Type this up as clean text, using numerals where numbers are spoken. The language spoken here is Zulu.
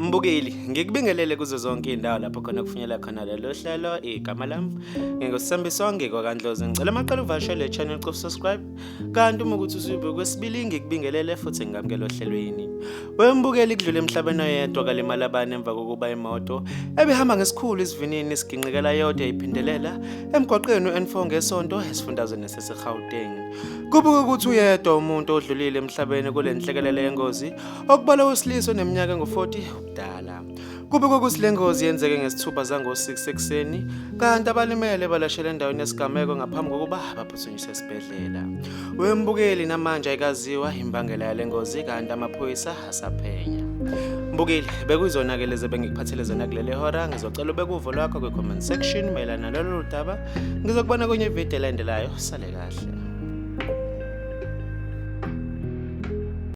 Mbukeli, ngikubingelele kuzo zonke indawo lapho khona kufinyela khona lelo hlelo igama lami. Ngingosithembiso ngikwaNdlozi. Ngicela amaqala uvashele le channel cof subscribe. Kanti uma ukuthi usuyibuka kwesibili ngikubingelele futhi ngamukela ohlelweni. Wembukeli kudlule emhlabeni oyedwa kwalimala abane emva kokuba imoto ebihamba ngesikhulu isivinini Kuginqika yodwa iphindelela emgwaqeni u-N4 ngesonto esifundazweni saseGauteng. Kubuka ukuthi uyedwa umuntu odlulile emhlabeni kule nhlekelele yengozi okubala wesilisa oneminyaka engu-40 ubudala. Kubuka ukuthi le ngozi yenzeke ngesithupha zango-6 ekuseni kanti abalimele balashela endaweni yesigameko ngaphambi kokuba baphuthunyiswe esibhedlela. Wembukeli namanje ayikaziwa imbangela yale ngozi kanti amaphoyisa asaphenya. Mbukeli, bekuyizona-ke lezi bengikuphathele zona kuleli hora. Ngizocela ubeke uvo lwakho kwi-comment section mayelana nalolu daba. Ngizokubona kwenye ividiyo elandelayo. Sale kahle.